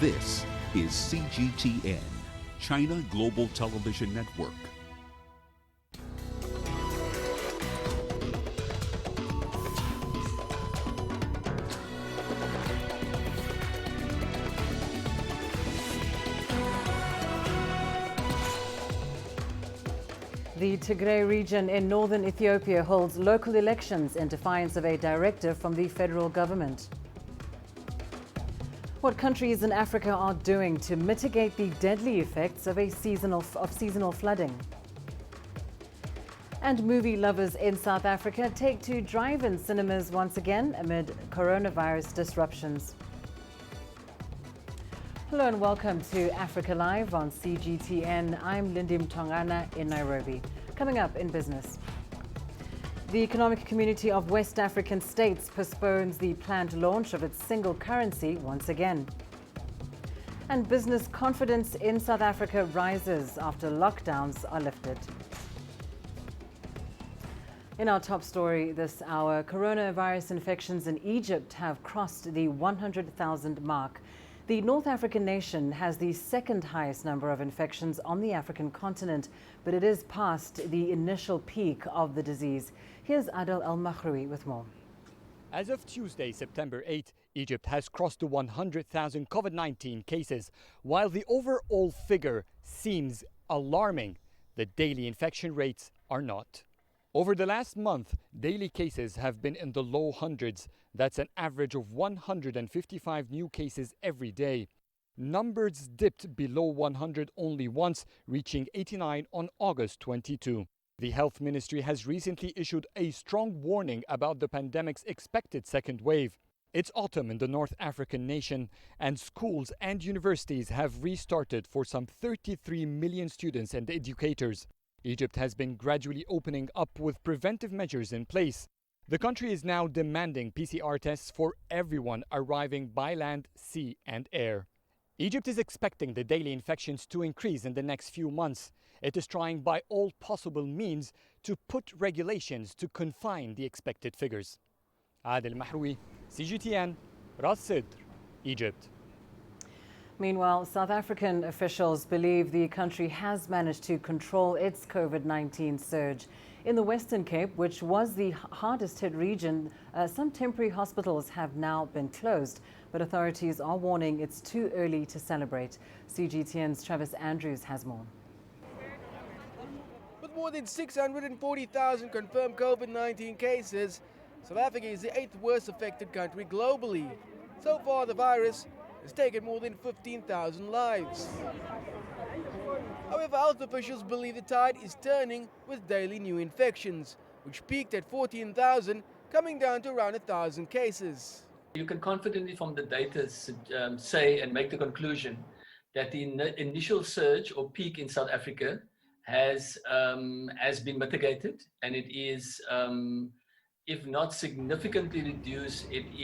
This is CGTN, China Global Television Network. The Tigray region in northern Ethiopia holds local elections in defiance of a directive from the federal government. What countries in Africa are doing to mitigate the deadly effects of seasonal flooding. And movie lovers in South Africa take to drive-in cinemas once again amid coronavirus disruptions. Hello and welcome to Africa Live on CGTN. I'm Lindy Mtongana in Nairobi. Coming up in business. The Economic Community of West African States postpones the planned launch of its single currency once again. And business confidence in South Africa rises after lockdowns are lifted. In our top story this hour, coronavirus infections in Egypt have crossed the 100,000 mark. The North African nation has the second highest number of infections on the African continent, but it is past the initial peak of the disease. Here's Adel El-Makhroui with more. As of Tuesday, September 8, Egypt has crossed the 100,000 COVID-19 cases. While the overall figure seems alarming, the daily infection rates are not. Over the last month, daily cases have been in the low hundreds. That's an average of 155 new cases every day. Numbers dipped below 100 only once, reaching 89 on August 22. The Health Ministry has recently issued a strong warning about the pandemic's expected second wave. It's autumn in the North African nation, and schools and universities have restarted for some 33 million students and educators. Egypt has been gradually opening up with preventive measures in place. The country is now demanding PCR tests for everyone arriving by land, sea and air. Egypt is expecting the daily infections to increase in the next few months. It is trying by all possible means to put regulations to confine the expected figures. Adel Mahroui, CGTN, Ras Sidr, Egypt. Meanwhile, South African officials believe the country has managed to control its COVID-19 surge. In the Western Cape, which was the hardest hit region, some temporary hospitals have now been closed, but authorities are warning it's too early to celebrate. CGTN's Travis Andrews has more. With more than 640,000 confirmed COVID-19 cases, South Africa is the 8th worst affected country globally. So far, the virus has taken more than 15,000 lives. However, health officials believe the tide is turning with daily new infections, which peaked at 14,000, coming down to around 1,000 cases. You can confidently from the data say and make the conclusion that the initial surge or peak in South Africa has been mitigated, and it is if not significantly reduced, it's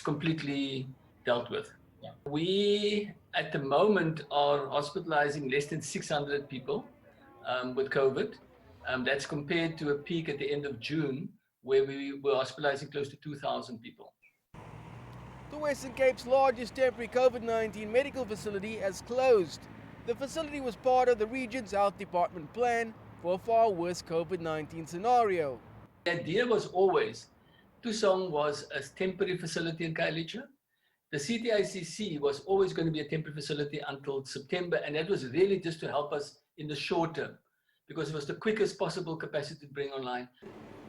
completely dealt with. Yeah. We at the moment are hospitalizing less than 600 people with COVID. That's compared to a peak at the end of June where we were hospitalizing close to 2,000 people. The Western Cape's largest temporary COVID-19 medical facility has closed. The facility was part of the region's health department plan for a far worse COVID-19 scenario. The idea was always, Tusong was a temporary facility in Kailicha. The CTICC was always going to be a temporary facility until September, and that was really just to help us in the short term, because it was the quickest possible capacity to bring online.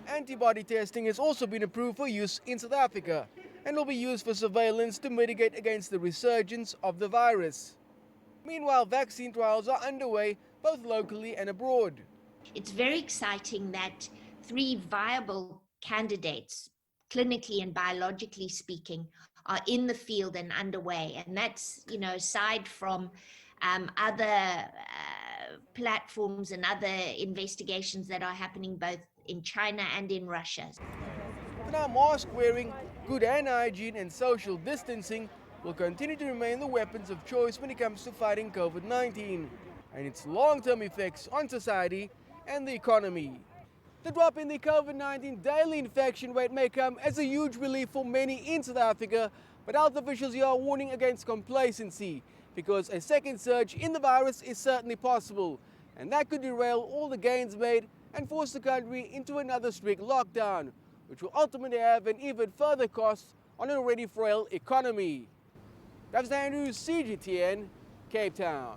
Antibody testing has also been approved for use in South Africa and will be used for surveillance to mitigate against the resurgence of the virus. Meanwhile, vaccine trials are underway both locally and abroad. It's very exciting that 3 viable candidates, clinically and biologically speaking, are in the field and underway. And that's, aside from other platforms and other investigations that are happening both in China and in Russia. For now, mask wearing, good hand hygiene and social distancing will continue to remain the weapons of choice when it comes to fighting COVID-19 and its long-term effects on society and the economy. The drop in the COVID-19 daily infection rate may come as a huge relief for many in South Africa, But health officials here are warning against complacency because a second surge in the virus is certainly possible, and that could derail all the gains made and force the country into another strict lockdown, which will ultimately have an even further cost on an already frail economy. That's Andrews, CGTN, Cape Town.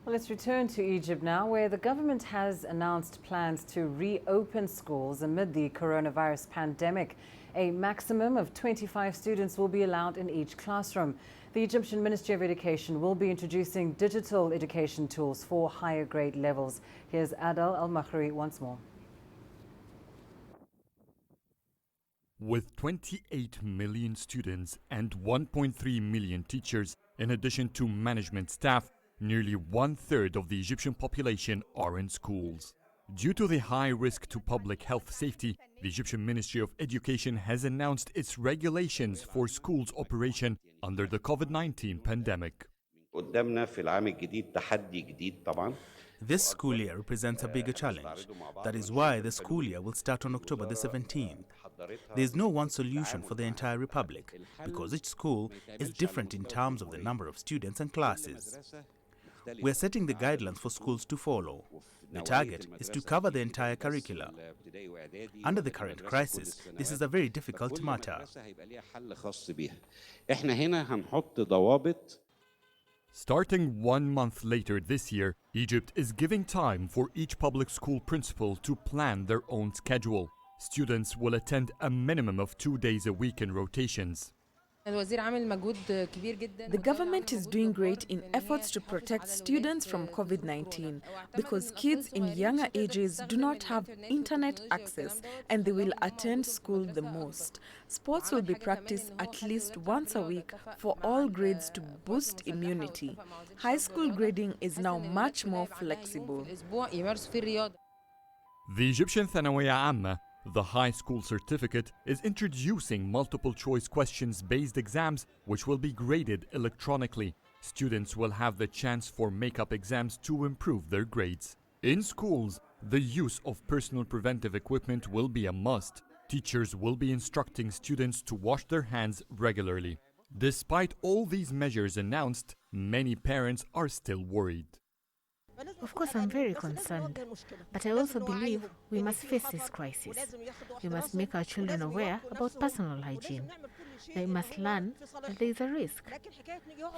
Well, let's return to Egypt now, where the government has announced plans to reopen schools amid the coronavirus pandemic. A maximum of 25 students will be allowed in each classroom. The Egyptian Ministry of Education will be introducing digital education tools for higher grade levels. Here's Adel Al-Makhri once more. With 28 million students and 1.3 million teachers, in addition to management staff, nearly 1/3 of the Egyptian population are in schools. Due to the high risk to public health safety, the Egyptian Ministry of Education has announced its regulations for schools' operation under the COVID-19 pandemic. This school year represents a bigger challenge. That is why the school year will start on October the 17th. There is no one solution for the entire republic because each school is different in terms of the number of students and classes. We are setting the guidelines for schools to follow. The target is to cover the entire curricula. Under the current crisis, this is a very difficult matter. Starting 1 month later this year, Egypt is giving time for each public school principal to plan their own schedule. Students will attend a minimum of 2 days a week in rotations. The government is doing great in efforts to protect students from COVID-19 because kids in younger ages do not have internet access and they will attend school the most. Sports will be practiced at least once a week for all grades to boost immunity. High school grading is now much more flexible. The Egyptian Thanawiyya Amma, the high school certificate, is introducing multiple choice questions-based exams which will be graded electronically. Students will have the chance for make-up exams to improve their grades. In schools, the use of personal preventive equipment will be a must. Teachers will be instructing students to wash their hands regularly. Despite all these measures announced, many parents are still worried. Of course, I'm very concerned, but I also believe we must face this crisis. We must make our children aware about personal hygiene. They must learn that there is a risk.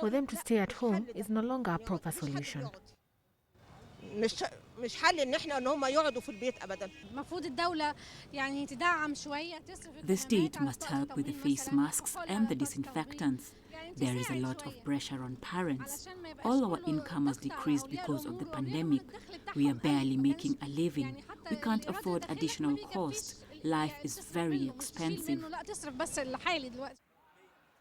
For them to stay at home is no longer a proper solution. The state must help with the face masks and the disinfectants. There is a lot of pressure on parents. All our income has decreased because of the pandemic. We are barely making a living. We can't afford additional costs. Life is very expensive.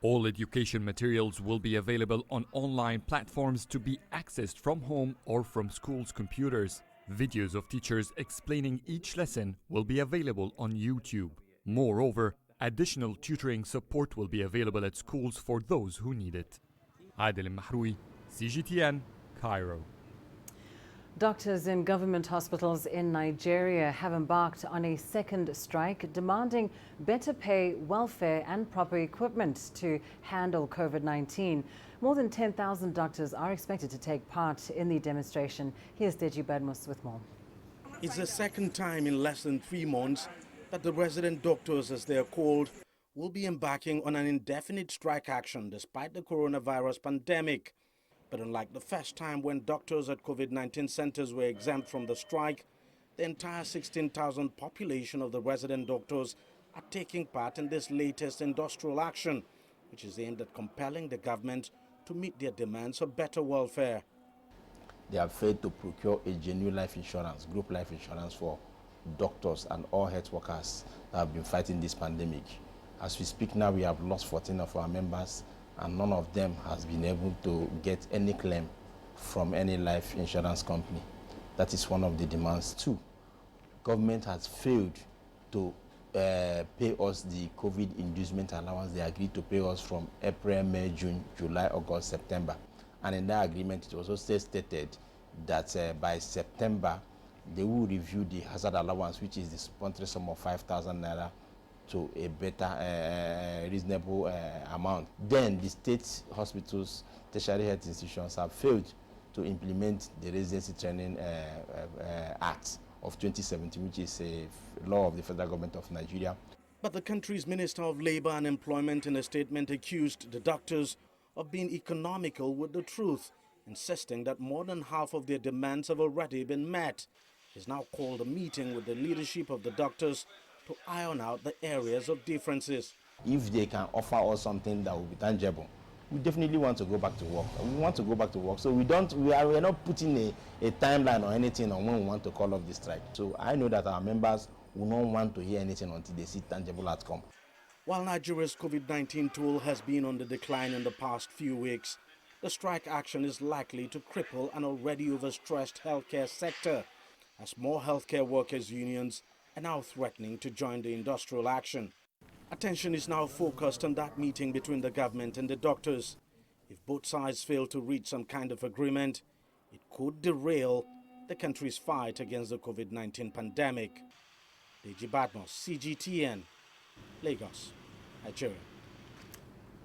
All education materials will be available on online platforms to be accessed from home or from schools' computers. Videos of teachers explaining each lesson will be available on YouTube. Moreover, additional tutoring support will be available at schools for those who need it. Adel Mahroui, CGTN, Cairo. Doctors in government hospitals in Nigeria have embarked on a second strike, demanding better pay, welfare and proper equipment to handle COVID-19. More than 10,000 doctors are expected to take part in the demonstration. Here's Deji Badmus with more. It's the second time in less than 3 months that the resident doctors, as they are called, will be embarking on an indefinite strike action despite the coronavirus pandemic. But unlike the first time when doctors at COVID-19 centers were exempt from the strike, the entire 16,000 population of the resident doctors are taking part in this latest industrial action, which is aimed at compelling the government to meet their demands for better welfare. They have failed to procure a genuine life insurance, group life insurance for doctors and all health workers that have been fighting this pandemic. As we speak now, we have lost 14 of our members and none of them has been able to get any claim from any life insurance company. That is one of the demands too. Government has failed to pay us the COVID inducement allowance they agreed to pay us from April, May, June, July, August, September. And in that agreement, it also stated that by September, they will review the hazard allowance, which is the monthly sum of 5,000 naira to a better, reasonable amount. Then the state hospitals, tertiary health institutions have failed to implement the Residency Training Act of 2017, which is a law of the federal government of Nigeria. But the country's Minister of Labour and Employment in a statement accused the doctors of being economical with the truth, insisting that more than half of their demands have already been met. He's now called a meeting with the leadership of the doctors to iron out the areas of differences. If they can offer us something that will be tangible, we definitely want to go back to work. We want to go back to work. So we are not putting a timeline or anything on when we want to call off the strike. So I know that our members will not want to hear anything until they see tangible outcome. While Nigeria's COVID-19 toll has been on the decline in the past few weeks, the strike action is likely to cripple an already overstressed healthcare sector, as more healthcare workers' unions are now threatening to join the industrial action. Attention is now focused on that meeting between the government and the doctors. If both sides fail to reach some kind of agreement, it could derail the country's fight against the COVID-19 pandemic. Deji Badmos, CGTN, Lagos, Nigeria.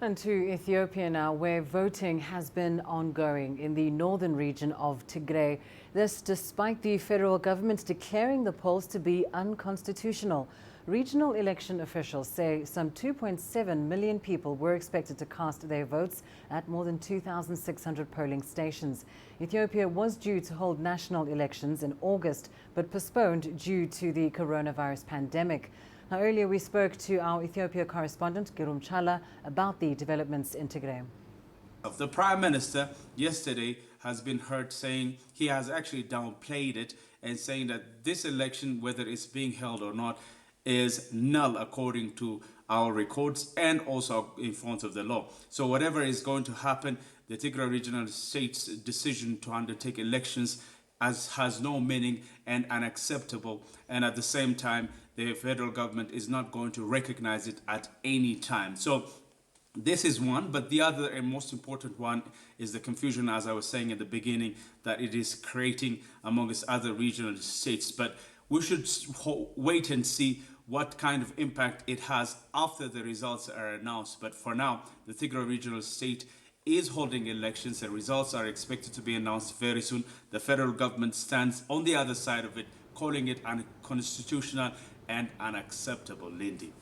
And to Ethiopia now, where voting has been ongoing in the northern region of Tigray. This despite the federal government declaring the polls to be unconstitutional. Regional election officials say some 2.7 million people were expected to cast their votes at more than 2,600 polling stations. Ethiopia was due to hold national elections in August, but postponed due to the coronavirus pandemic. Now, earlier we spoke to our Ethiopia correspondent, Girum Chala, about the developments in Tigray. The Prime Minister yesterday has been heard saying he has actually downplayed it and saying that this election, whether it's being held or not, is null according to our records and also in front of the law. So whatever is going to happen, the Tigray Regional State's decision to undertake elections has no meaning and unacceptable. And at the same time, the federal government is not going to recognize it at any time. So this is one, but the other and most important one is the confusion, as I was saying at the beginning, that it is creating amongst other regional states. But we should wait and see what kind of impact it has after the results are announced. But for now, the Tigray Regional State is holding elections. The results are expected to be announced very soon. The federal government stands on the other side of it, calling it unconstitutional and unacceptable. Lindy.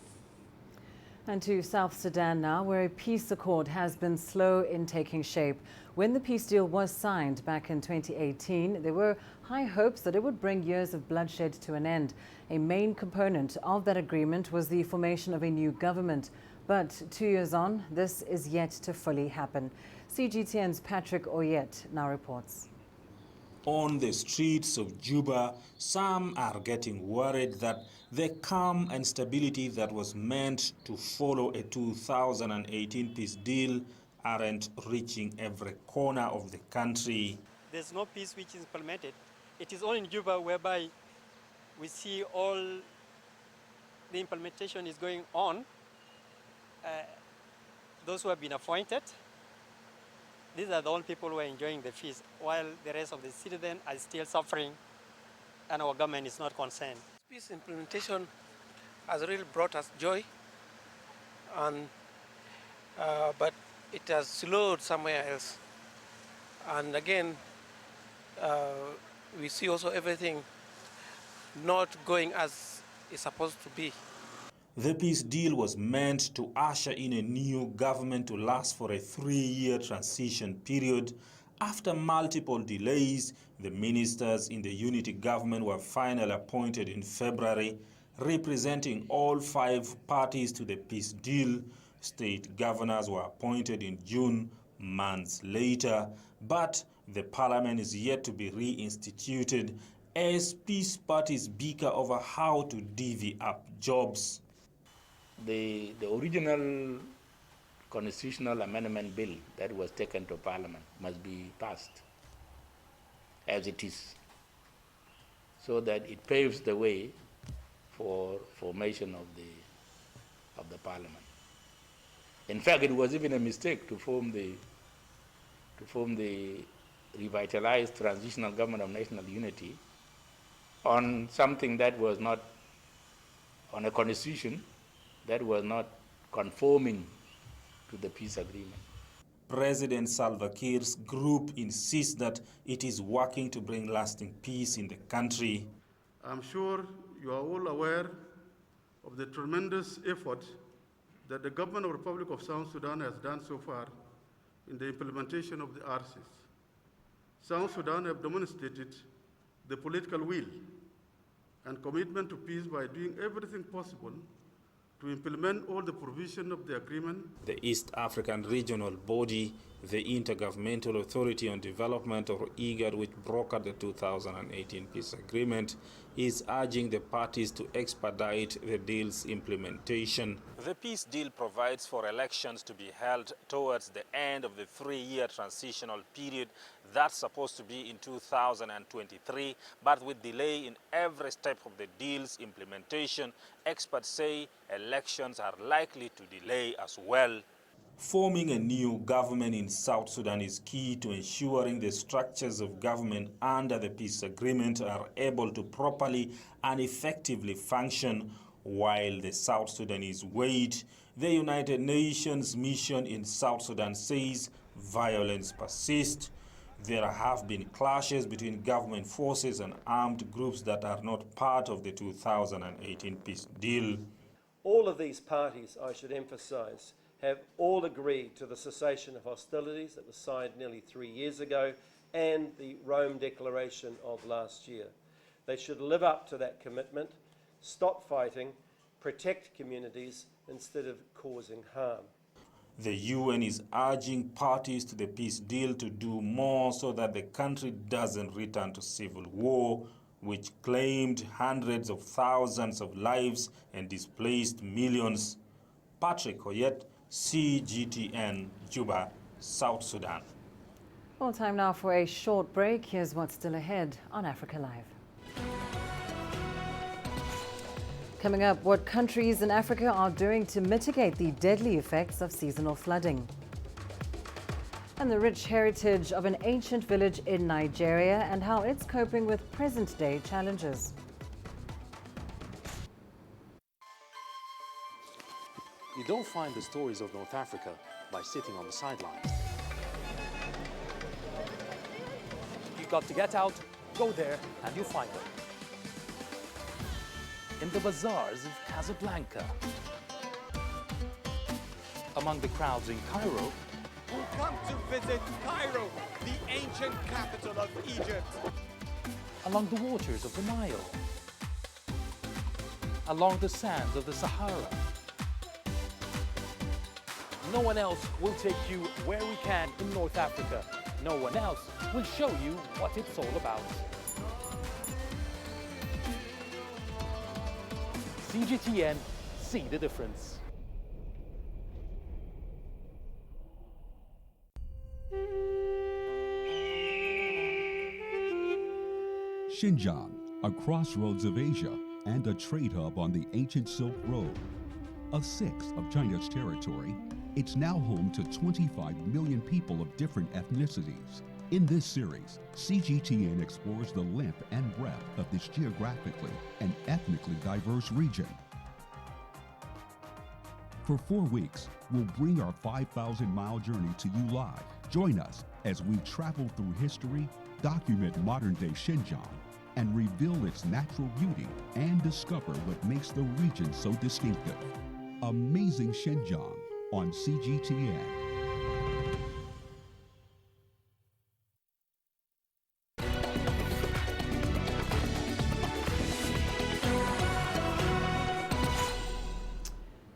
And to South Sudan now, where a peace accord has been slow in taking shape. When the peace deal was signed back in 2018, there were high hopes that it would bring years of bloodshed to an end. A main component of that agreement was the formation of a new government. But 2 years on, this is yet to fully happen. CGTN's Patrick Oyet now reports. On the streets of Juba, some are getting worried that the calm and stability that was meant to follow a 2018 peace deal aren't reaching every corner of the country. There's no peace which is implemented. It is only in Juba whereby we see all the implementation is going on. Those who have been appointed, these are the only people who are enjoying the fees, while the rest of the citizens are still suffering and our government is not concerned. Peace implementation has really brought us joy, and but it has slowed somewhere else. And again, we see also everything not going as it's supposed to be. The peace deal was meant to usher in a new government to last for a 3-year transition period. After multiple delays, the ministers in the unity government were finally appointed in February, representing all 5 parties to the peace deal. State governors were appointed in June, months later, but the parliament is yet to be reinstituted as peace parties bicker over how to divvy up jobs. The original constitutional amendment bill that was taken to Parliament must be passed as it is, so that it paves the way for formation of the Parliament. In fact, it was even a mistake to form the revitalized transitional government of national unity on something that was not on a constitution that was not conforming to the peace agreement. President Salva Kiir's group insists that it is working to bring lasting peace in the country. I'm sure you are all aware of the tremendous effort that the government of the Republic of South Sudan has done so far in the implementation of the RCs. South Sudan have demonstrated the political will and commitment to peace by doing everything possible to implement all the provisions of the agreement. The East African Regional Body, the Intergovernmental Authority on Development, or IGAD, which brokered the 2018 peace agreement, is urging the parties to expedite the deal's implementation. The peace deal provides for elections to be held towards the end of the 3-year transitional period that's supposed to be in 2023, but with delay in every step of the deal's implementation. Experts say elections are likely to delay as well. Forming a new government in South Sudan is key to ensuring the structures of government under the peace agreement are able to properly and effectively function. While the South Sudanese wait, the United Nations mission in South Sudan says violence persists. There have been clashes between government forces and armed groups that are not part of the 2018 peace deal. All of these parties, I should emphasize, have all agreed to the cessation of hostilities that was signed nearly 3 years ago and the Rome Declaration of last year. They should live up to that commitment, stop fighting, protect communities instead of causing harm. The UN is urging parties to the peace deal to do more so that the country doesn't return to civil war, which claimed hundreds of thousands of lives and displaced millions. Patrick Oyet, CGTN, Juba, South Sudan. Well, time now for a short break. Here's what's still ahead on Africa Live. Coming up, what countries in Africa are doing to mitigate the deadly effects of seasonal flooding. And the rich heritage of an ancient village in Nigeria and how it's coping with present-day challenges. You don't find the stories of North Africa by sitting on the sidelines. You've got to get out, go there, and you'll find them. In the bazaars of Casablanca, among the crowds in Cairo, who come to visit Cairo, the ancient capital of Egypt. Along the waters of the Nile, along the sands of the Sahara. No one else will take you where we can in North Africa. No one else will show you what it's all about. CGTN, see the difference. Xinjiang, a crossroads of Asia and a trade hub on the ancient Silk Road. A sixth of China's territory, it's now home to 25 million people of different ethnicities. In this series, CGTN explores the length and breadth of this geographically and ethnically diverse region. For 4 weeks, we'll bring our 5,000-mile journey to you live. Join us as we travel through history, document modern-day Xinjiang, and reveal its natural beauty and discover what makes the region so distinctive. Amazing Xinjiang on CGTN.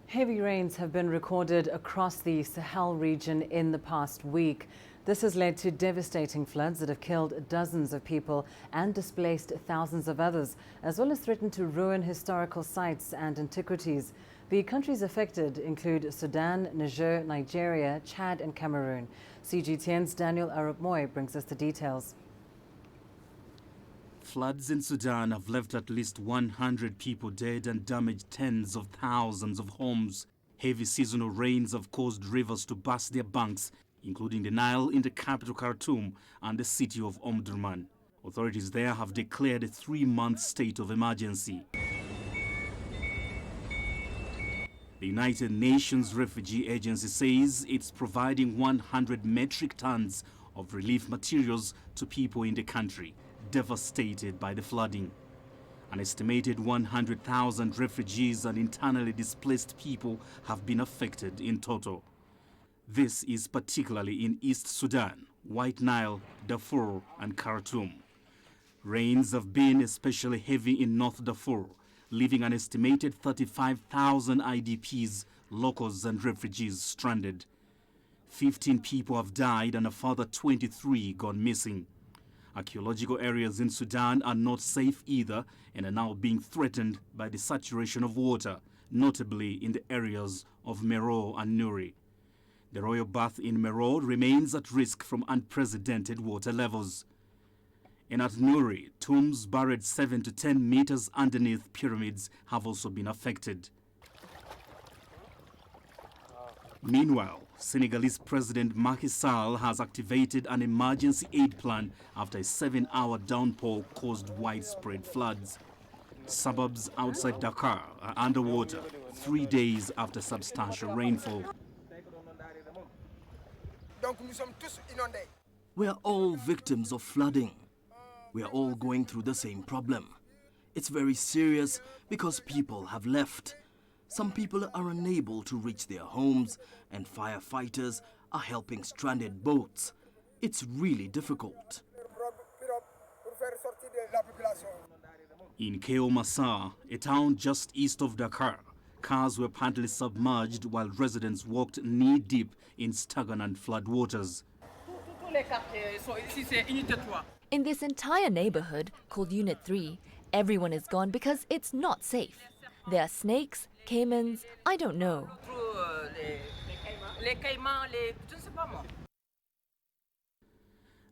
Heavy rains have been recorded across the Sahel region in the past week. This has led to devastating floods that have killed dozens of people and displaced thousands of others, as well as threatened to ruin historical sites and antiquities. The countries affected include Sudan, Niger, Nigeria, Chad and Cameroon. CGTN's Daniel Arab Moy brings us the details. Floods in Sudan have left at least 100 people dead and damaged tens of thousands of homes. Heavy seasonal rains have caused rivers to burst their banks, including the Nile in the capital Khartoum and the city of Omdurman. Authorities there have declared a 3-month state of emergency. The United Nations Refugee Agency says it's providing 100 metric tons of relief materials to people in the country devastated by the flooding. An estimated 100,000 refugees and internally displaced people have been affected in total. This is particularly in East Sudan, White Nile, Darfur and Khartoum. Rains have been especially heavy in North Darfur, leaving an estimated 35,000 IDPs, locals and refugees stranded. 15 people have died and a further 23 gone missing. Archaeological areas in Sudan are not safe either and are now being threatened by the saturation of water, notably in the areas of Meroe and Nuri. The royal bath in Meroe remains at risk from unprecedented water levels. And at Nuri, tombs buried 7 to 10 meters underneath pyramids have also been affected. Meanwhile, Senegalese President Macky Sall has activated an emergency aid plan after a 7-hour downpour caused widespread floods. Suburbs outside Dakar are underwater 3 days after substantial rainfall. We are all victims of flooding. We are all going through the same problem. It's very serious because people have left. Some people are unable to reach their homes and firefighters are helping stranded boats. It's really difficult. In Keomassa, a town just east of Dakar, cars were partly submerged while residents walked knee-deep in stagnant floodwaters. In this entire neighborhood, called Unit 3, everyone is gone because it's not safe. There are snakes, caimans, I don't know.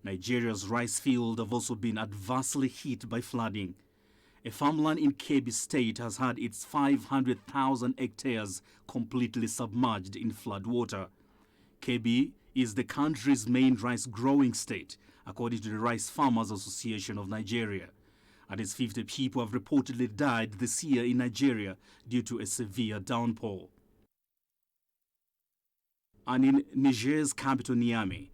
Nigeria's rice fields have also been adversely hit by flooding. A farmland in Kebbi State has had its 500,000 hectares completely submerged in floodwater. Kebbi is the country's main rice growing state, according to the Rice Farmers Association of Nigeria. At least 50 people have reportedly died this year in Nigeria due to a severe downpour. And in Niger's capital Niamey,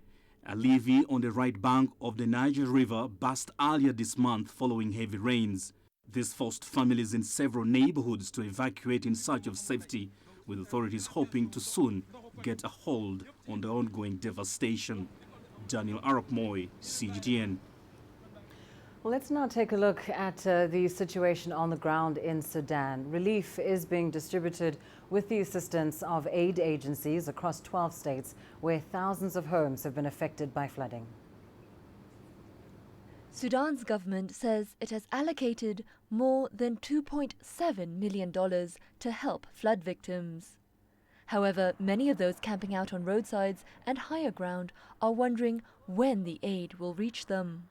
a levee on the right bank of the Niger River burst earlier this month following heavy rains. This forced families in several neighborhoods to evacuate in search of safety, with authorities hoping to soon get a hold on the ongoing devastation. Daniel Arap Moy, CGTN. Well, let's now take a look at the situation on the ground in Sudan. Relief is being distributed with the assistance of aid agencies across 12 states, where thousands of homes have been affected by flooding. Sudan's government says it has allocated more than $2.7 million to help flood victims. However, many of those camping out on roadsides and higher ground are wondering when the aid will reach them.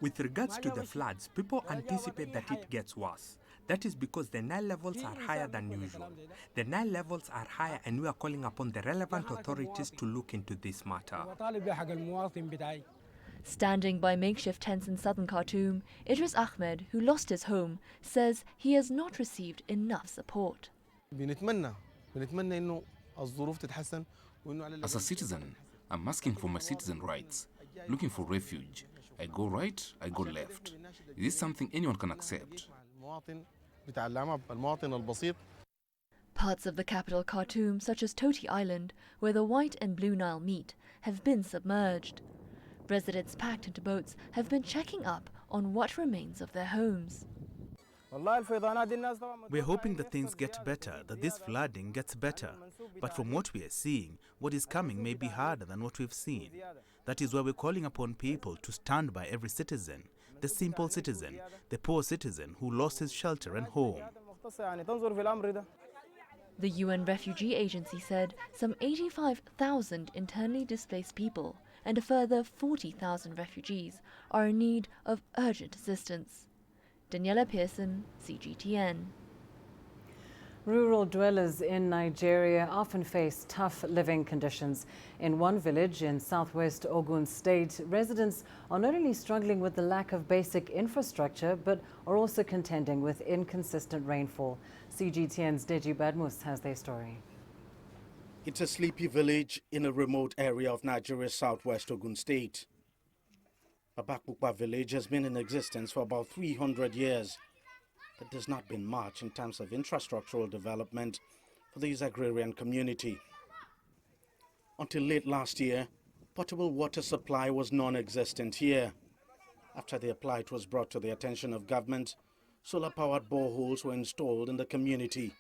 With regards to the floods, people anticipate that it gets worse. That is because the Nile levels are higher than usual. The Nile levels are higher and we are calling upon the relevant authorities to look into this matter. Standing by makeshift tents in southern Khartoum, Idris Ahmed, who lost his home, says he has not received enough support. As a citizen, I'm asking for my citizen rights, looking for refuge. I go right, I go left. Is this something anyone can accept? Parts of the capital Khartoum, such as Toti Island, where the White and Blue Nile meet, have been submerged. Residents packed into boats have been checking up on what remains of their homes. We're hoping that things get better, that this flooding gets better. But from what we are seeing, what is coming may be harder than what we've seen. That is why we're calling upon people to stand by every citizen, the simple citizen, the poor citizen who lost his shelter and home. The UN Refugee Agency said some 85,000 internally displaced people and a further 40,000 refugees are in need of urgent assistance. Daniela Pearson, CGTN. Rural dwellers in Nigeria often face tough living conditions. In one village in southwest Ogun State, residents are not only struggling with the lack of basic infrastructure, but are also contending with inconsistent rainfall. CGTN's Deji Badmus has their story. It's a sleepy village in a remote area of Nigeria's southwest Ogun State. Abakbukpa village has been in existence for about 300 years. But there's not been much in terms of infrastructural development for this agrarian community. Until late last year, potable water supply was non-existent here. After the plight was brought to the attention of government, solar-powered boreholes were installed in the community.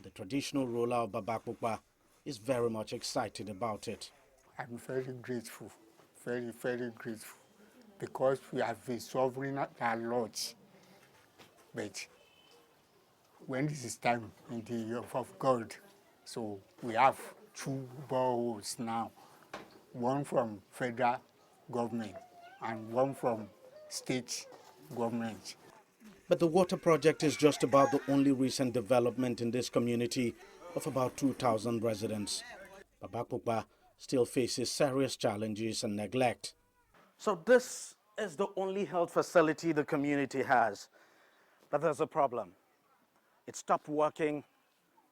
The traditional ruler of Abakbukpa is very much excited about it. I'm very grateful, very grateful, because we have been suffering a lot. But when this is time in the year of God, so we have 2 boreholes now, one from federal government and one from state government. But the water project is just about the only recent development in this community of about 2,000 residents. Abakbukpa still faces serious challenges and neglect. So this is the only health facility the community has. But there's a problem. It stopped working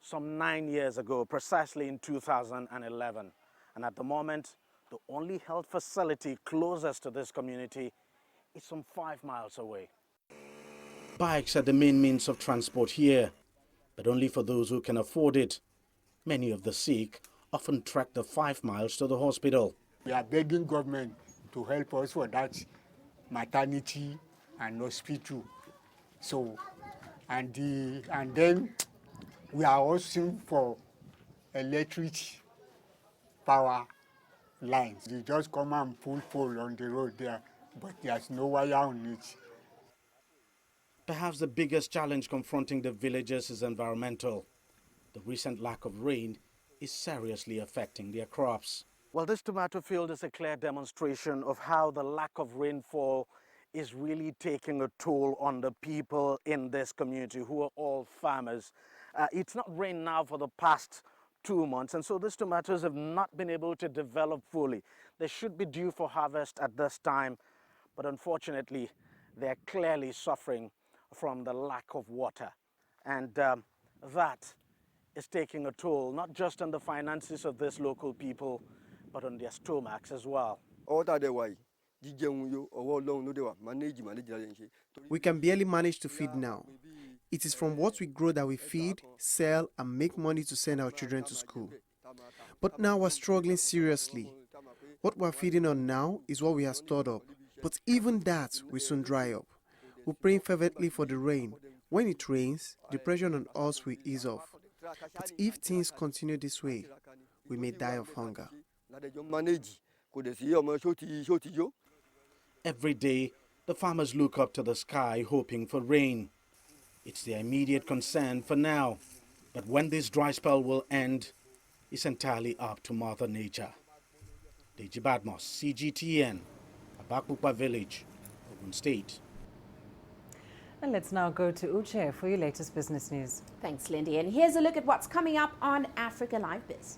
some 9 years ago, precisely in 2011. And at the moment, the only health facility closest to this community is some 5 miles away. Bikes are the main means of transport here, but only for those who can afford it. Many of the sick often trek the 5 miles to the hospital. We are begging government to help us for that maternity and hospital. So, and then we are asking for electric power lines. They just come and pull pole on the road there, but there's no wire on it. Perhaps the biggest challenge confronting the villagers is environmental. The recent lack of rain is seriously affecting their crops. Well, this tomato field is a clear demonstration of how the lack of rainfall is really taking a toll on the people in this community who are all farmers. It's not rained now for the past 2 months, and so these tomatoes have not been able to develop fully. They should be due for harvest at this time, but unfortunately, they're clearly suffering from the lack of water. And that is taking a toll, not just on the finances of these local people, but on their stomachs as well. We can barely manage to feed now. It is from what we grow that we feed, sell, and make money to send our children to school. But now we're struggling seriously. What we're feeding on now is what we have stored up. But even that will soon dry up. We're praying fervently for the rain. When it rains, the pressure on us will ease off. But if things continue this way, we may die of hunger. Every day, the farmers look up to the sky hoping for rain. It's their immediate concern for now. But when this dry spell will end, it's entirely up to Mother Nature. Deji Badmus, CGTN, Abakbukpa Village, Ogun State. And let's now go to Uche for your latest business news. Thanks, Lindy. And here's a look at what's coming up on Africa Live Biz.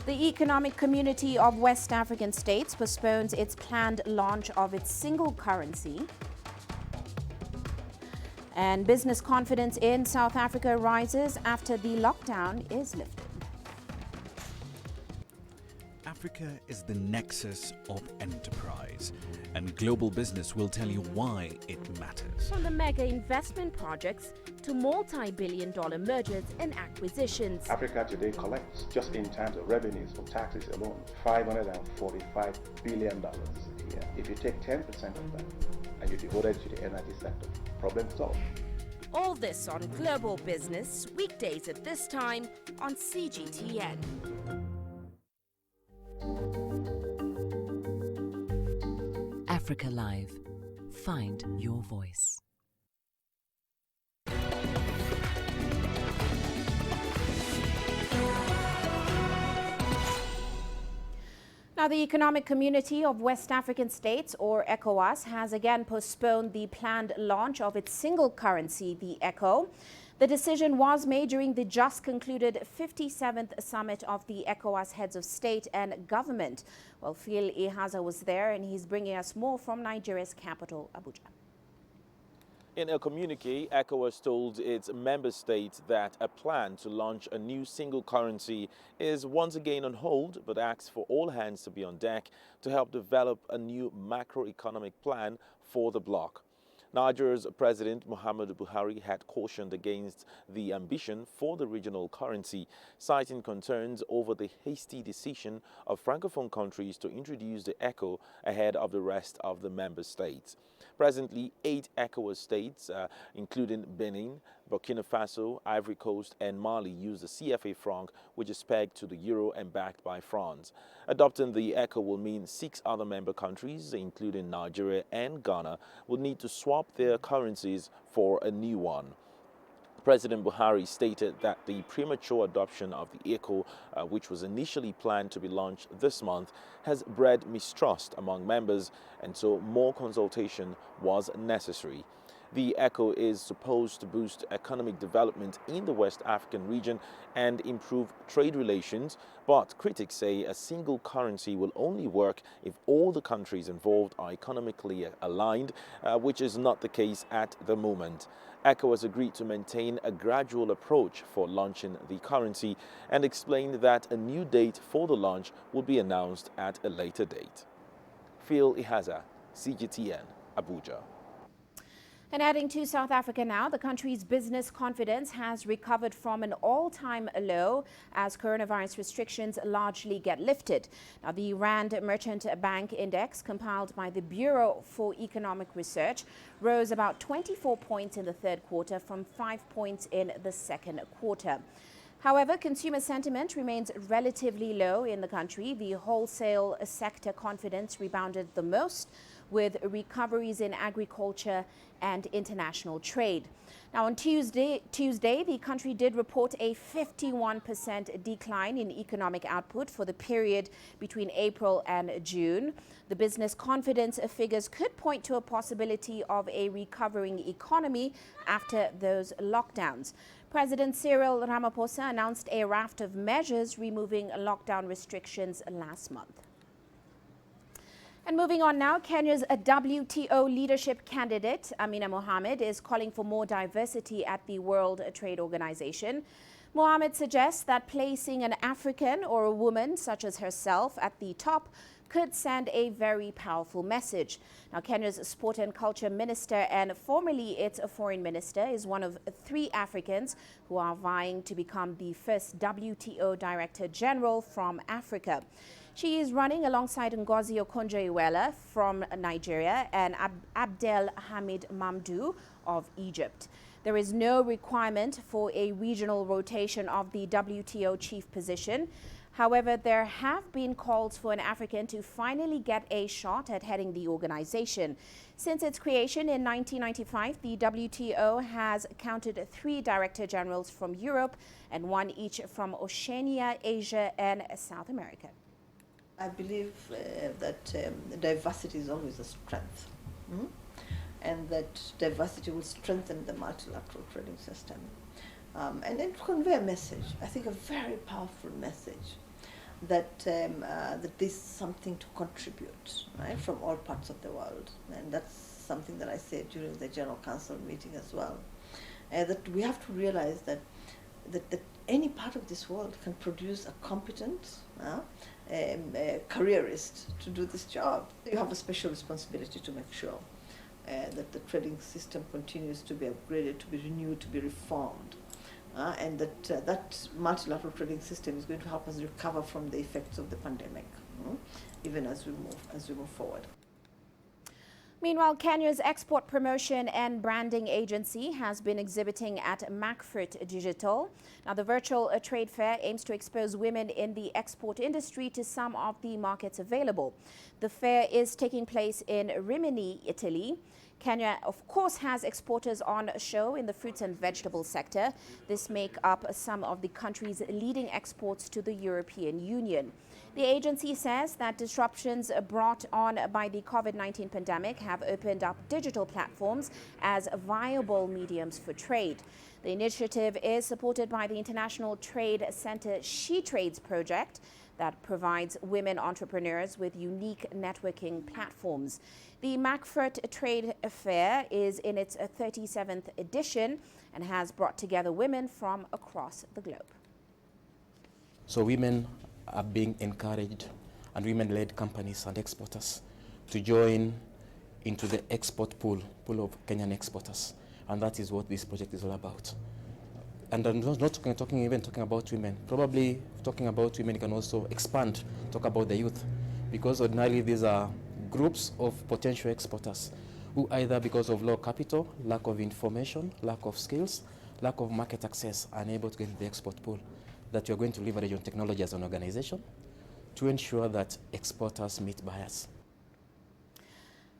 The Economic Community of West African States postpones its planned launch of its single currency. And business confidence in South Africa rises after the lockdown is lifted. Africa is the nexus of enterprise, and global business will tell you why it matters. From the mega investment projects to multi-billion-dollar mergers and acquisitions. Africa today collects, just in terms of revenues from taxes alone, $545 billion a year. If you take 10% of that and you devote it to the energy sector, problem solved. All this on Global Business, weekdays at this time on CGTN. Africa Live. Find your voice. Now, Now, the Economic Community of West African States, or ECOWAS, has again postponed the planned launch of its single currency, the ECO. The decision was made during the just concluded 57th summit of the ECOWAS heads of state and government. Well, Phil Ihaza was there, and he's bringing us more from Nigeria's capital, Abuja. In a communique, ECOWAS told its member states that a plan to launch a new single currency is once again on hold, but asks for all hands to be on deck to help develop a new macroeconomic plan for the bloc. Nigeria's President Muhammadu Buhari had cautioned against the ambition for the regional currency, citing concerns over the hasty decision of Francophone countries to introduce the ECO ahead of the rest of the member states. Presently, 8 ECOWAS states, including Benin, Burkina Faso, Ivory Coast and Mali, use the CFA franc, which is pegged to the euro and backed by France. Adopting the ECO will mean 6 other member countries, including Nigeria and Ghana, will need to swap their currencies for a new one. President Buhari stated that the premature adoption of the ECO, which was initially planned to be launched this month, has bred mistrust among members, and so more consultation was necessary. The ECO is supposed to boost economic development in the West African region and improve trade relations, but critics say a single currency will only work if all the countries involved are economically aligned, which is not the case at the moment. ECOWAS agreed to maintain a gradual approach for launching the currency and explained that a new date for the launch will be announced at a later date. Phil Ihaza, CGTN, Abuja. And heading to South Africa now, the country's business confidence has recovered from an all-time low as coronavirus restrictions largely get lifted. Now, the Rand Merchant Bank Index, compiled by the Bureau for Economic Research, rose about 24 points in the third quarter from 5 points in the second quarter. However, consumer sentiment remains relatively low in the country. The wholesale sector confidence rebounded the most, with recoveries in agriculture and international trade. Now, on Tuesday, the country did report a 51% decline in economic output for the period between April and June. The business confidence figures could point to a possibility of a recovering economy after those lockdowns. President Cyril Ramaphosa announced a raft of measures removing lockdown restrictions last month. And moving on now, Kenya's WTO leadership candidate, Amina Mohamed, is calling for more diversity at the World Trade Organization. Mohamed suggests that placing an African or a woman such as herself at the top could send a very powerful message. Now, Kenya's Sport and Culture Minister and formerly its Foreign Minister is one of 3 Africans who are vying to become the first WTO Director General from Africa. She is running alongside Ngozi Okonjo-Iweala from Nigeria and Abdel Hamid Mamdouh of Egypt. There is no requirement for a regional rotation of the WTO chief position. However, there have been calls for an African to finally get a shot at heading the organization. Since its creation in 1995, the WTO has counted 3 director generals from Europe and 1 each from Oceania, Asia, and South America. I believe that diversity is always a strength, and that diversity will strengthen the multilateral trading system. And then to convey a message, I think a very powerful message, that that there's something to contribute, right, from all parts of the world. And that's something that I said during the General Council meeting as well, that we have to realize that any part of this world can produce a competent careerist to do this job. You have a special responsibility to make sure that the trading system continues to be upgraded, to be renewed, to be reformed, and that multilateral trading system is going to help us recover from the effects of the pandemic, even as we move forward. Meanwhile, Kenya's Export Promotion and Branding Agency has been exhibiting at Macfrit Digital. Now, the virtual trade fair aims to expose women in the export industry to some of the markets available. The fair is taking place in Rimini, Italy. Kenya, of course, has exporters on show in the fruits and vegetable sector. This make up some of the country's leading exports to the European Union. The agency says that disruptions brought on by the COVID-19 pandemic have opened up digital platforms as viable mediums for trade. The initiative is supported by the International Trade Center She Trades project that provides women entrepreneurs with unique networking platforms. The Frankfurt Trade Fair is in its 37th edition and has brought together women from across the globe. So women are being encouraged, and women-led companies and exporters to join into the export pool of Kenyan exporters, and that is what this project is all about. And I'm not talking about women. Probably talking about women can also expand, talk about the youth, because ordinarily these are groups of potential exporters who either because of low capital, lack of information, lack of skills, lack of market access are unable to get into the export pool, that you're going to leverage on technology as an organization to ensure that exporters meet buyers.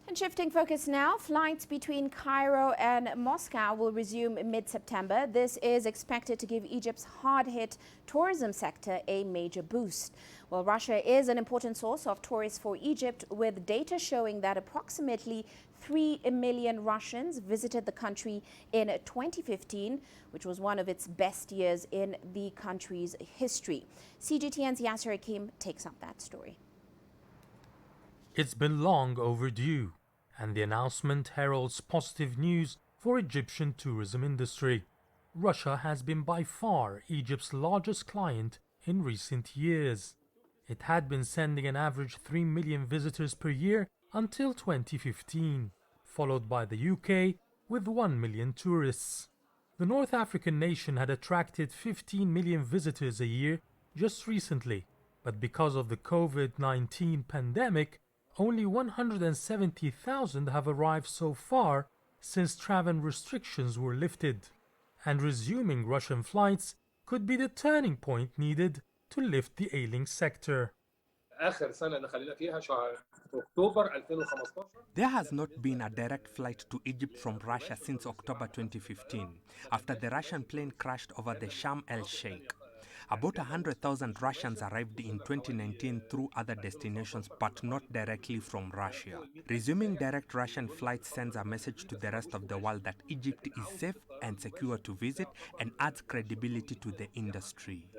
And shifting focus now, flights between Cairo and Moscow will resume mid-September. This is expected to give Egypt's hard-hit tourism sector a major boost. Well, Russia is an important source of tourists for Egypt, with data showing that approximately 3 million Russians visited the country in 2015, which was one of its best years in the country's history. CGTN's Yasser Hakim takes up that story. It's been long overdue, and the announcement heralds positive news for Egyptian tourism industry. Russia has been by far Egypt's largest client in recent years. It had been sending an average 3 million visitors per year until 2015, followed by the UK with 1 million tourists. The North African nation had attracted 15 million visitors a year just recently, but because of the COVID-19 pandemic, only 170,000 have arrived so far since travel restrictions were lifted, and resuming Russian flights could be the turning point needed to lift the ailing sector. There has not been a direct flight to Egypt from Russia since October 2015, after the Russian plane crashed over the Sharm el-Sheikh. About 100,000 Russians arrived in 2019 through other destinations, but not directly from Russia. Resuming direct Russian flights sends a message to the rest of the world that Egypt is safe and secure to visit and adds credibility to the industry.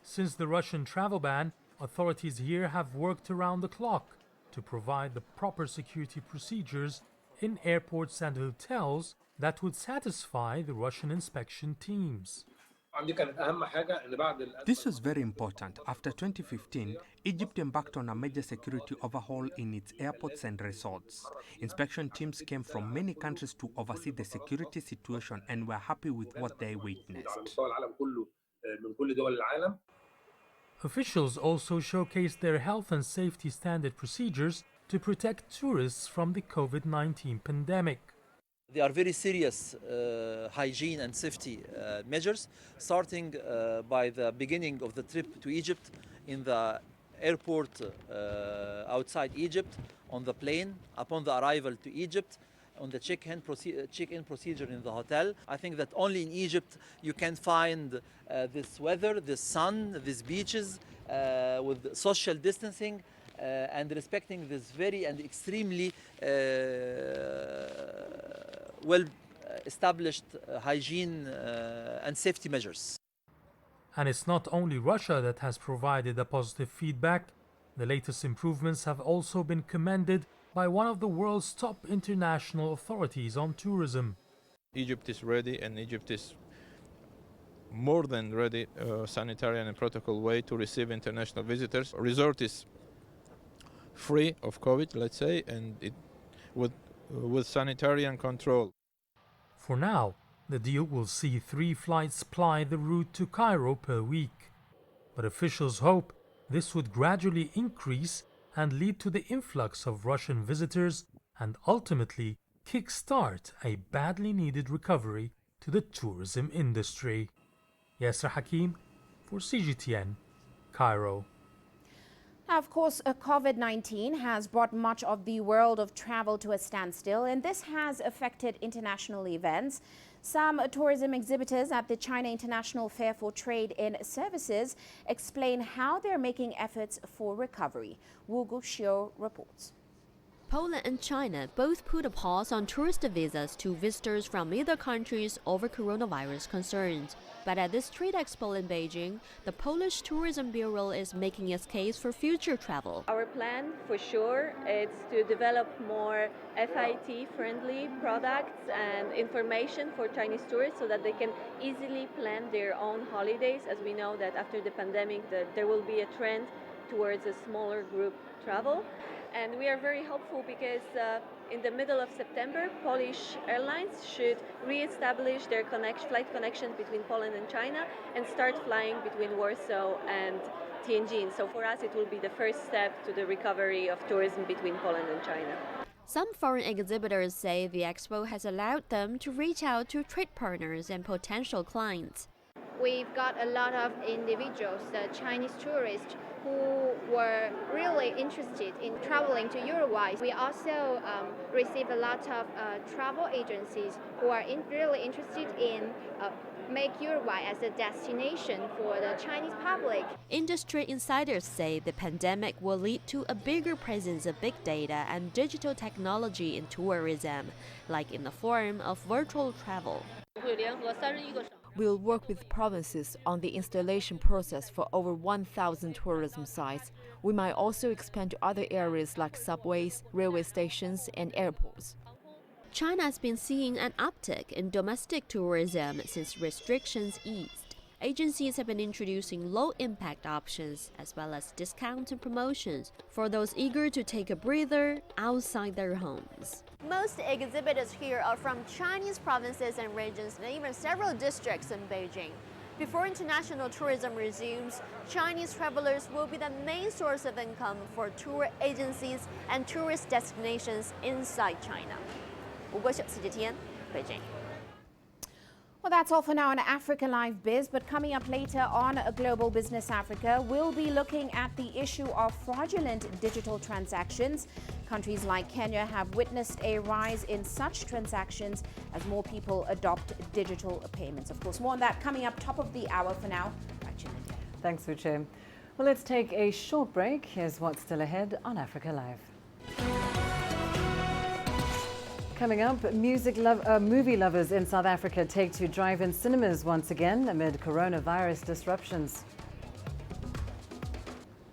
Since the Russian travel ban, authorities here have worked around the clock to provide the proper security procedures in airports and hotels that would satisfy the Russian inspection teams. This was very important. After 2015, Egypt embarked on a major security overhaul in its airports and resorts. Inspection teams came from many countries to oversee the security situation and were happy with what they witnessed. Officials also showcased their health and safety standard procedures to protect tourists from the COVID-19 pandemic. They are very serious hygiene and safety measures, starting by the beginning of the trip to Egypt, in the airport outside Egypt, on the plane, upon the arrival to Egypt, on the check-in procedure in the hotel. I think that only in Egypt you can find this weather, this sun, these beaches, with social distancing, and respecting this very and extremely well-established hygiene and safety measures. And it's not only Russia that has provided a positive feedback. The latest improvements have also been commended by one of the world's top international authorities on tourism. Egypt is ready, and Egypt is more than ready, sanitary and protocol way to receive international visitors. Resort is free of COVID, let's say, and it with sanitary control. For now, the deal will see 3 flights ply the route to Cairo per week. But officials hope this would gradually increase and lead to the influx of Russian visitors and ultimately kickstart a badly needed recovery to the tourism industry. Yasser Hakim for CGTN, Cairo. Now, of course, COVID-19 has brought much of the world of travel to a standstill, and this has affected international events. Some tourism exhibitors at the China International Fair for Trade in Services explain how they're making efforts for recovery. Wu Guxiu reports. Poland and China both put a pause on tourist visas to visitors from either countries over coronavirus concerns. But at this trade expo in Beijing, the Polish Tourism Bureau is making its case for future travel. Our plan, for sure, is to develop more FIT-friendly products and information for Chinese tourists so that they can easily plan their own holidays, as we know that after the pandemic there will be a trend towards a smaller group travel. And we are very hopeful because in the middle of September, Polish airlines should re-establish their flight connections between Poland and China and start flying between Warsaw and Tianjin. So for us, it will be the first step to the recovery of tourism between Poland and China. Some foreign exhibitors say the expo has allowed them to reach out to trade partners and potential clients. We've got a lot of individuals, Chinese tourists, who were really interested in traveling to Uruguay. We also receive a lot of travel agencies who are really interested in make Uruguay as a destination for the Chinese public. Industry insiders say the pandemic will lead to a bigger presence of big data and digital technology in tourism, like in the form of virtual travel. We'll work with provinces on the installation process for over 1,000 tourism sites. We might also expand to other areas like subways, railway stations, and airports. China has been seeing an uptick in domestic tourism since restrictions eased. Agencies have been introducing low-impact options as well as discounts and promotions for those eager to take a breather outside their homes. Most exhibitors here are from Chinese provinces and regions and even several districts in Beijing. Before international tourism resumes, Chinese travelers will be the main source of income for tour agencies and tourist destinations inside China. CGTN, Beijing. Well, that's all for now on Africa Live Biz, but coming up later on Global Business Africa, we'll be looking at the issue of fraudulent digital transactions. Countries like Kenya have witnessed a rise in such transactions as more people adopt digital payments. Of course, more on that coming up top of the hour. For now, back to India. Thanks, Uche. Well, let's take a short break. Here's what's still ahead on Africa Live. Coming up, movie lovers in South Africa take to drive-in cinemas once again amid coronavirus disruptions.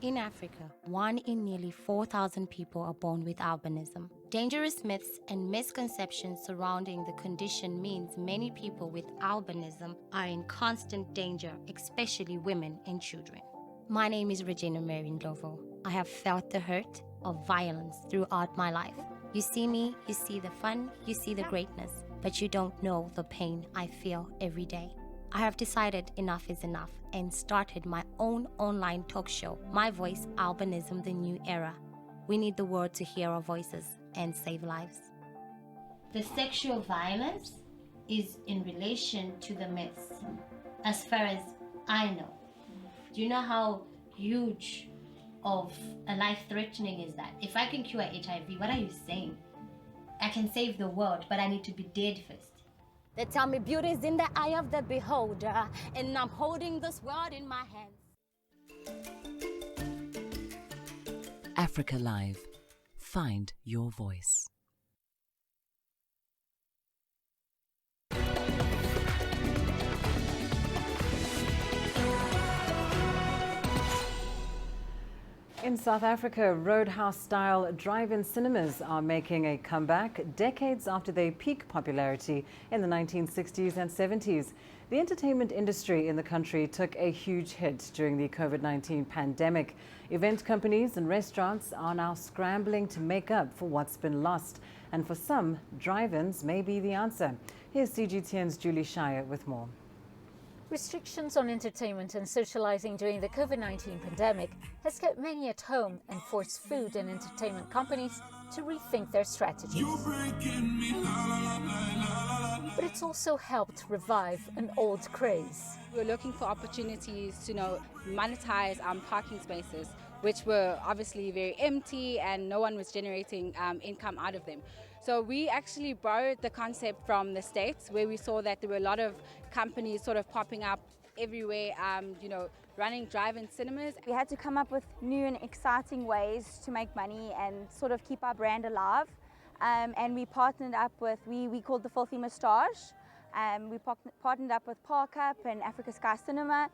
In Africa, 1 in nearly 4,000 people are born with albinism. Dangerous myths and misconceptions surrounding the condition means many people with albinism are in constant danger, especially women and children. My name is Regina Mary Ndlovu. I have felt the hurt of violence throughout my life. You see me, you see the fun, you see the greatness, but you don't know the pain I feel every day. I have decided enough is enough and started my own online talk show, My Voice, Albinism, The New Era. We need the world to hear our voices and save lives. The sexual violence is in relation to the myths, as far as I know. Do you know how huge of a life-threatening is that? If I can cure HIV, what are you saying? I can save the world, but I need to be dead first. They tell me beauty is in the eye of the beholder, and I'm holding this world in my hands. Africa Live. Find your voice. In South Africa, Roadhouse-style drive-in cinemas are making a comeback decades after their peak popularity in the 1960s and 70s. The entertainment industry in the country took a huge hit during the COVID-19 pandemic. Event companies and restaurants are now scrambling to make up for what's been lost. And for some, drive-ins may be the answer. Here's CGTN's Julie Shire with more. Restrictions on entertainment and socializing during the COVID-19 pandemic has kept many at home and forced food and entertainment companies to rethink their strategies. But it's also helped revive an old craze. We're looking for opportunities to monetize parking spaces which were obviously very empty and no one was generating income out of them. So we actually borrowed the concept from the States, where we saw that there were a lot of companies sort of popping up everywhere, running drive-in cinemas. We had to come up with new and exciting ways to make money and sort of keep our brand alive. And we partnered up with, we called the Filthy Moustache. We partnered up with Park Up and Africa Sky Cinema.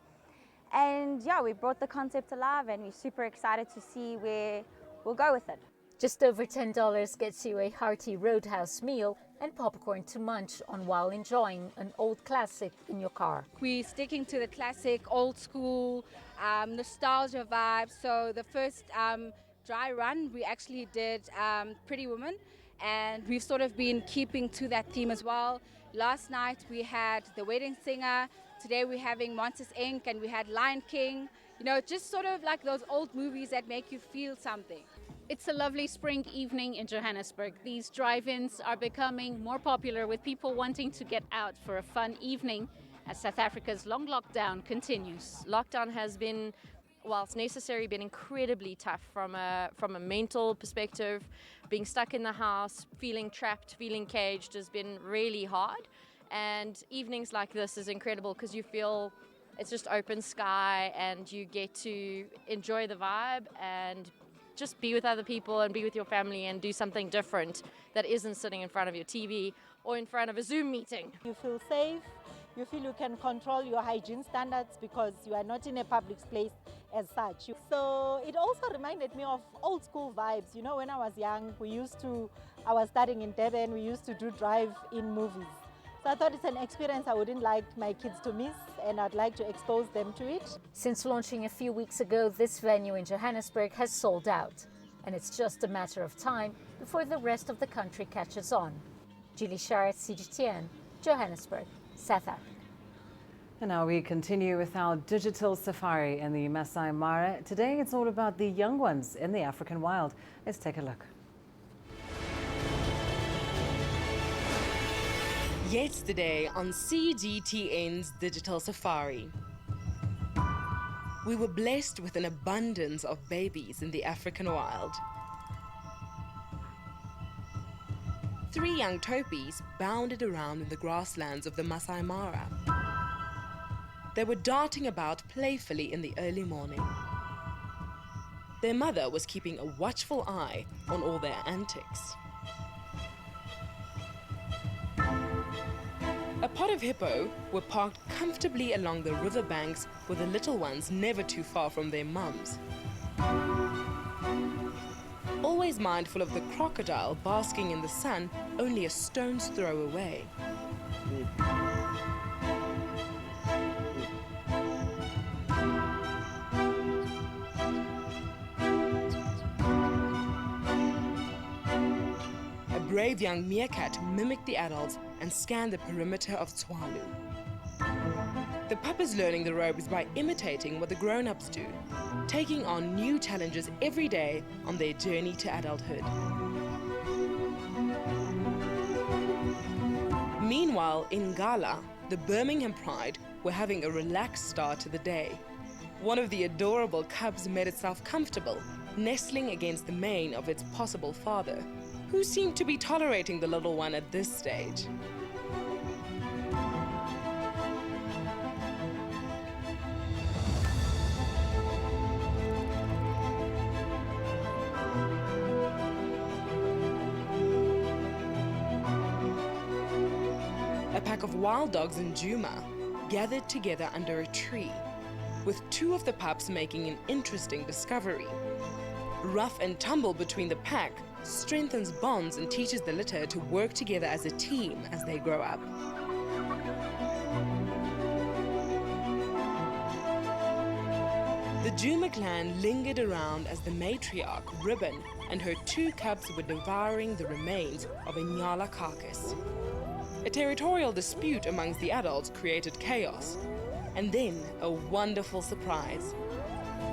And yeah, we brought the concept alive and we're super excited to see where we'll go with it. Just over $10 gets you a hearty roadhouse meal and popcorn to munch on while enjoying an old classic in your car. We're sticking to the classic, old school, nostalgia vibe. So the first dry run, we actually did Pretty Woman, and we've sort of been keeping to that theme as well. Last night we had The Wedding Singer. Today we're having Monsters Inc. and we had Lion King. Just sort of like those old movies that make you feel something. It's a lovely spring evening in Johannesburg. These drive-ins are becoming more popular with people wanting to get out for a fun evening as South Africa's long lockdown continues. Lockdown has been, whilst necessary, been incredibly tough from a mental perspective. Being stuck in the house, feeling trapped, feeling caged has been really hard. And evenings like this is incredible because you feel it's just open sky and you get to enjoy the vibe and just be with other people and be with your family and do something different that isn't sitting in front of your TV or in front of a Zoom meeting. You feel safe, you feel you can control your hygiene standards because you are not in a public place as such. So it also reminded me of old school vibes. When I was young, I was studying in Durban, we used to do drive-in movies. So I thought it's an experience I wouldn't like my kids to miss, and I'd like to expose them to it. Since launching a few weeks ago, this venue in Johannesburg has sold out. And it's just a matter of time before the rest of the country catches on. Julie Shard, CGTN, Johannesburg, South Africa. And now we continue with our digital safari in the Masai Mara. Today it's all about the young ones in the African wild. Let's take a look. Yesterday on CGTN's Digital Safari, we were blessed with an abundance of babies in the African wild. 3 young topis bounded around in the grasslands of the Masai Mara. They were darting about playfully in the early morning. Their mother was keeping a watchful eye on all their antics. A pod of hippo were parked comfortably along the riverbanks with the little ones never too far from their mums. Always mindful of the crocodile basking in the sun only a stone's throw away. A brave young meerkat mimicked the adults and scanned the perimeter of Tswalu. The pup is learning the ropes by imitating what the grown-ups do, taking on new challenges every day on their journey to adulthood. Meanwhile, in Gala, the Birmingham Pride were having a relaxed start to the day. One of the adorable cubs made itself comfortable, nestling against the mane of its possible father, who seemed to be tolerating the little one at this stage. A pack of wild dogs in Juma gathered together under a tree, with 2 of the pups making an interesting discovery. Rough and tumble between the pack strengthens bonds and teaches the litter to work together as a team as they grow up. The Juma clan lingered around as the matriarch, Ribbon, and her 2 cubs were devouring the remains of a Nyala carcass. A territorial dispute amongst the adults created chaos, and then a wonderful surprise.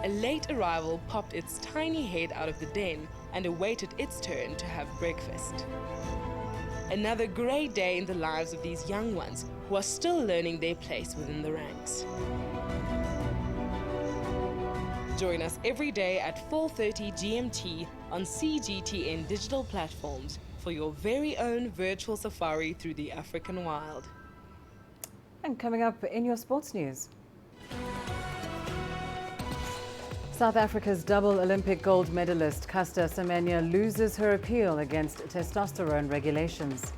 A late arrival popped its tiny head out of the den and awaited its turn to have breakfast. Another great day in the lives of these young ones who are still learning their place within the ranks. Join us every day at 4:30 GMT on CGTN digital platforms for your very own virtual safari through the African wild. And coming up in your sports news. South Africa's double Olympic gold medalist Caster Semenya loses her appeal against testosterone regulations.